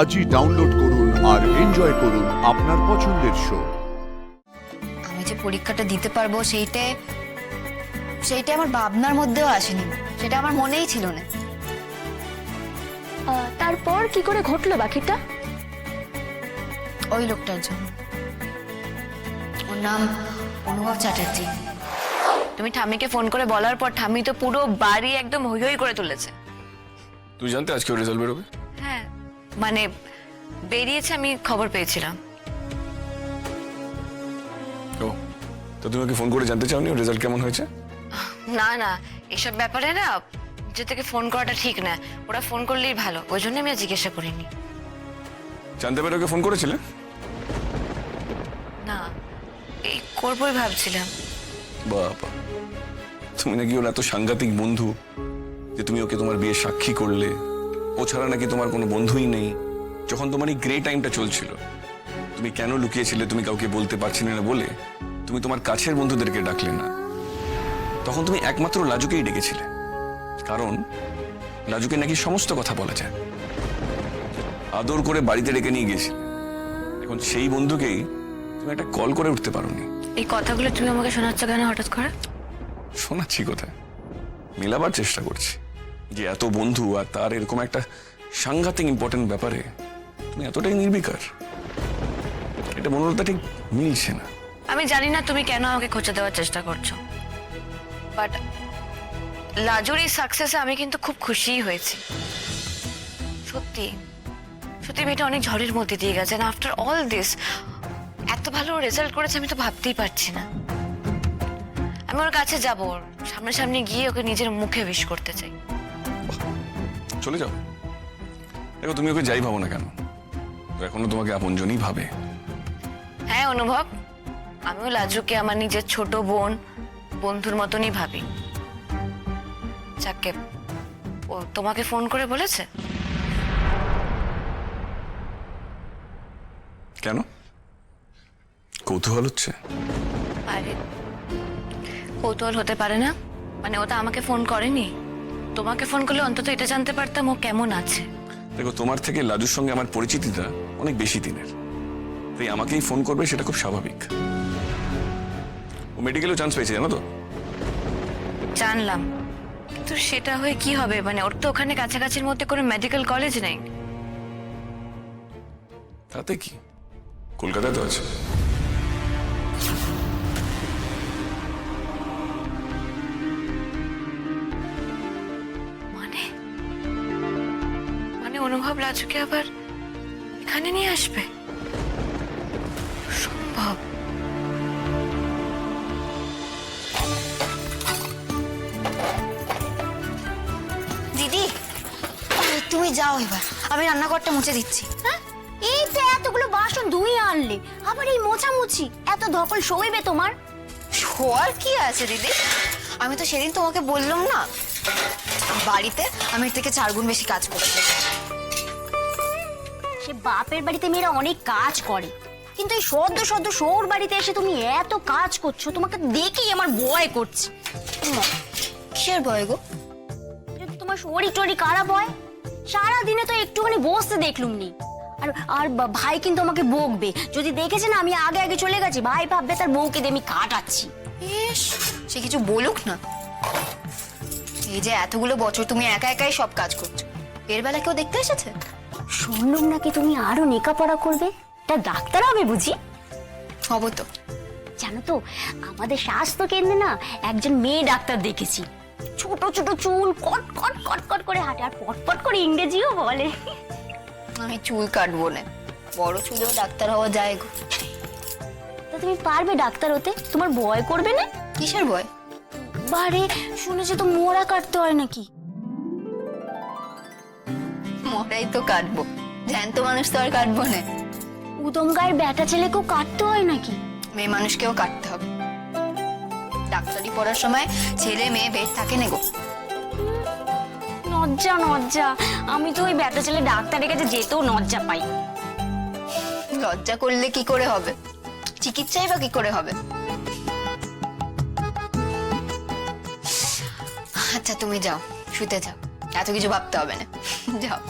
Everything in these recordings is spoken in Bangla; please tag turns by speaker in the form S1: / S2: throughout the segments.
S1: আজই ডাউনলোড করুন আর এনজয় করুন আপনার পছন্দের শো।
S2: আমি যে পরীক্ষাটা দিতে পারবো সেইটা আমার ভাবনার মধ্যেও আসেনি, সেটা আমার মনেই ছিল না।
S3: তারপর কি করে ঘটলো বাকিটা?
S2: ওই লোকটার জন্য। ওর নাম অনুভব চ্যাটার্জি। তুমি ঠাম্মিকে ফোন করে বলার পর ঠাম্মি তো পুরো বাড়ি একদম হই হই করে তুলেছে।
S4: তুই জানতে আজকে রেজাল্ট বেরোবে?
S2: হ্যাঁ, মানে বেরিয়েছে, আমি খবর পেয়েছিলাম।
S4: ও, তো তুমি ওকে ফোন করে জানতে চাওনি ওর রেজাল্ট কেমন হয়েছে?
S2: না না, এসব ব্যাপারে না নিজে থেকে ফোন করাটা ঠিক না। ওরা ফোন করলেই ভালো, ওই জন্য আমি আর জিজ্ঞাসা করিনি।
S4: জানতে পেরে ওকে ফোন করেছিলে?
S2: না, এই করবোই ভাবছিলাম।
S4: বাবা, তুমি নাকি ওর এত সাংঘাতিক বন্ধু যে তুমি ওকে তোমার বিয়ের সাক্ষী করলে। ও ছাড়া নাকি তোমার কোনো বন্ধুই নেই। যখন তোমার এই গ্রে টাইমটা চলছিল, তুমি কেন লুকিয়েছিলে তুমি কাউকে বলতে পারছিলে না বলে তুমি তোমার কাছের বন্ধুদেরকে ডাকলে না। তখন তুমি একমাত্র লাজুকেই ডেকেছিলে, কারণ লাজুকে নাকি সমস্ত কথা বলা যায়। আদর করে বাড়িতে ডেকে নিয়ে গিয়েছিলে। এখন সেই বন্ধুকেই তুমি একটা কল করে উঠতে পারোনি।
S2: এই কথাগুলো তুমি আমাকে শোনাচ্ছ কেন হঠাৎ করে?
S4: শোনাচ্ছি কোথায়, মেলাবার চেষ্টা করছি যে এত বন্ধু আর তার এরকম একটা সাংঘাতিক ইম্পর্টেন্ট ব্যাপারে তুমি এতটাই নির্বিকার। এটা মনোরতা ঠিক মিলছে না।
S2: আমি জানি না তুমি কেন আমাকে খোঁচা দেওয়ার চেষ্টা করছো, বাট লাজুর এই সাকসেসে আমি কিন্তু খুব খুশি হয়েছি। সত্যি সত্যি মেয়েটা অনেক ঝড়ের মধ্যে দিয়ে গেছে। আফটার অল দিস এত ভালো রেজাল্ট করেছে, আমি তো ভাবতেই পারছি না। আমি ওর কাছে যাব, সামনাসামনি গিয়ে ওকে নিজের মুখে উইশ করতে চাই।
S4: চলে যাও। দেখো, তুমি ওকে যাই ভাবো না কেন, তো এখনো তোমাকে আপনজনই ভাবে।
S2: হ্যাঁ অনুভব, আমিও লাজুকে আমার নিজের ছোট বোন, বন্ধুর মতনই ভাবি। যাকে ও তোমাকে ফোন করে বলেছে?
S4: কেন, কৌতূহল হচ্ছে?
S2: আরে কৌতূহল হতে পারে না? মানে ওটা আমাকে ফোন করেনি, তোমাকে ফোন করলে অন্তত এটা জানতে পারতাম ও কেমন আছে।
S4: দেখো, তোমার থেকে লাজুর সঙ্গে আমার পরিচিতিটা অনেক বেশি দিনের, তাই আমাকেই ফোন করবে সেটা খুব স্বাভাবিক। ও মেডিকেলেও চান্স পেয়েছে জানো তো?
S2: জানলাম, কিন্তু সেটা হয়ে কি হবে? মানে ওর তো ওখানে কাছাকাছির মধ্যে কোনো মেডিকেল কলেজ নেই।
S4: তাতে কি, কলকাতায় তো আছে।
S2: মানে মানে অনুভব লাজুকে আবার এখানে নিয়ে আসবে? সম্ভব? দিদি তুমি যাও, এবার আমি রান্নাঘরটা মুছে দিচ্ছি।
S3: হ্যাঁ, এই তো এতগুলো বাসন ধুয়ে আনলে, আবার এই মোছামুছি, এত ধকল সইবে তোমার?
S2: শোয়ার কি আছে দিদি? আমি তো সেদিন তোমাকে বললাম না, বাড়িতে আমি এর থেকে 4 গুণ বেশি কাজ করছি।
S3: সে বাপের বাড়িতে মেয়েরা অনেক কাজ করে, কিন্তু এই সদ্য সদ্য শোর বাড়িতে এসে তুমি এত কাজ করছো, তোমাকে দেখেই আমার ভয় করছে।
S2: কিসের ভয় গো?
S3: যদি তোমার শরীর টরি খারাপ হয়, সারাদিনে তো একটুখানি বসতে দেখলুম নি। আর আর ভাই কিন্তু আমাকে বকবে, যদি দেখেছে না আমি আগে আগে চলে গেছি, ভাই ভাববে তার বউকে দিয়ে আমি কাটাচ্ছি।
S2: ইস, সে কিছু বলুক না। এই যে এতগুলো বছর তুমি একা একাই সব কাজ করছো, এর বেলা কেউ দেখতে এসেছে?
S3: শুনলুম নাকি তুমি আরো লেখাপড়া করবে, তা ডাক্তার হবে বুঝি?
S2: হব তো।
S3: জানো তো, আমাদের স্বাস্থ্য কেন্দ্রে না একজন মেয়ে ডাক্তার দেখেছি। ছোট ছোট চুল, কট কট কট কট করে হাঁটে, আর পটপট করে ইংরেজিও বলে।
S2: আমি চুল কাটবো না, বড় চুলেও ডাক্তার হওয়া যায় গো।
S3: তা তুমি পারবে ডাক্তার হতে? তোমার ভয় করবে না?
S2: কিসের ভয়?
S3: বারে শুনেছি তো মোড়া কাটতে হয় নাকি?
S2: মরাই তো কাটবো, জ্যান্ত মানুষ তো আর কাটবো না।
S3: উদম গায়ের ব্যাটা ছেলেকেও কাটতে হয় নাকি?
S2: মেয়ে মানুষকেও কাটতে হবে। ডাক্তারি পড়ার সময় ছেলে মেয়ে ভেদ থাকে না গো।
S3: লজ্জা লজ্জা, আমি তো ওই ব্যাটা ছেলে ডাক্তারের কাছে যেতেও লজ্জা পাই।
S2: লজ্জা করলে কি করে হবে? চিকিৎসাই বা কি করে হবে? আচ্ছা তুমি যাও, শুতে যাও, এত কিছু ভাবতে হবে না, যাও।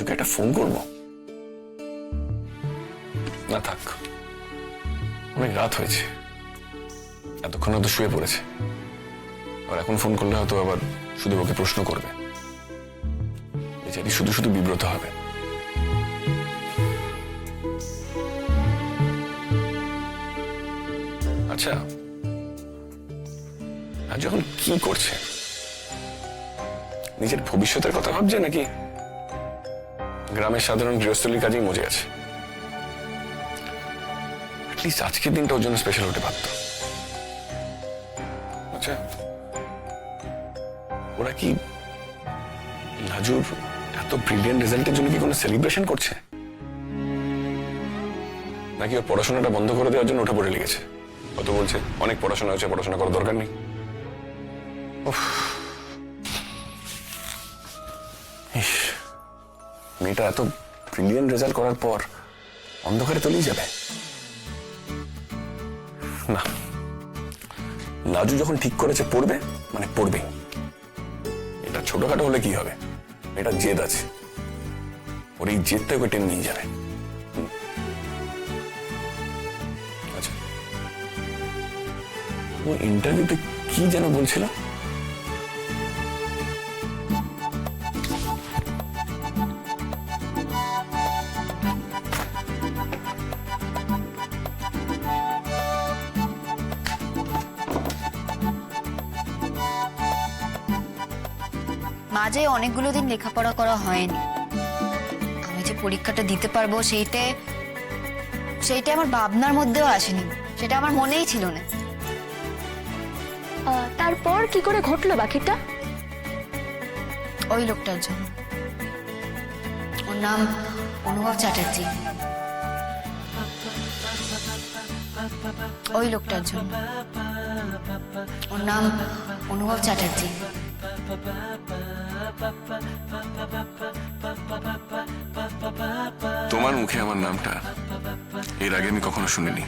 S4: রাজুকে একটা ফোন করবো? না থাক, অনেক রাত হয়েছে, এতক্ষণ হয়তো শুয়ে পড়েছে। আর এখন ফোন করলে হয়তো আবার শুধু ওকে প্রশ্ন করবে, বেচারি শুধু শুধু বিব্রত হবে। আচ্ছা, রাজু এখন কি করছে? নিজের ভবিষ্যতের কথা ভাবছে নাকি গ্রামের সাধারণ গৃহস্থলীর কাজেই মজে আছে? অ্যাটলিস্ট আজকের দিনটা ওর জন্য স্পেশাল হতে পারত। আচ্ছা, ওরা কি রাজুর এত ব্রিলিয়ান্ট রেজাল্টের জন্য কি কোনো সেলিব্রেশন করছে, নাকি ওর পড়াশোনাটা বন্ধ করে দেওয়ার জন্য ওঠা পড়ে লেগেছে? কত বলছে অনেক পড়াশোনা হয়েছে, পড়াশোনা করার দরকার নেই। উফ, ইস, মেয়েটা এত ব্রিলিয়ান্ট রেজাল্ট করার পর অন্ধকারে তলিয়ে যাবে না। লাজু যখন ঠিক করেছে পড়বে মানে পড়বেই। এটা ছোটখাটো হলে কি হবে, এটা জেদ আছে, ওর এই জেদটা ওকে টেনে নিয়ে যাবে। আচ্ছা, ও ইন্টারভিউতে কি যেন বলছিল?
S5: মাঝে অনেকগুলো দিন লেখাপড়া করা হয়নি। আমি যে পরীক্ষাটা দিতে পারবো সেইটা আমার ভাবনার মধ্যেও আসেনি, সেটা আমার মনেই ছিল না।
S3: তারপর কি করে ঘটলো বাকিটা?
S5: ওই লোকটার জন্য। ওর নাম অনুভব চ্যাটার্জি। ওই লোকটার জন্য। ওর নাম অনুভব চ্যাটার্জি।
S4: তোমার মুখে আমার নামটা এর আগে আমি কখনো শুনিনি।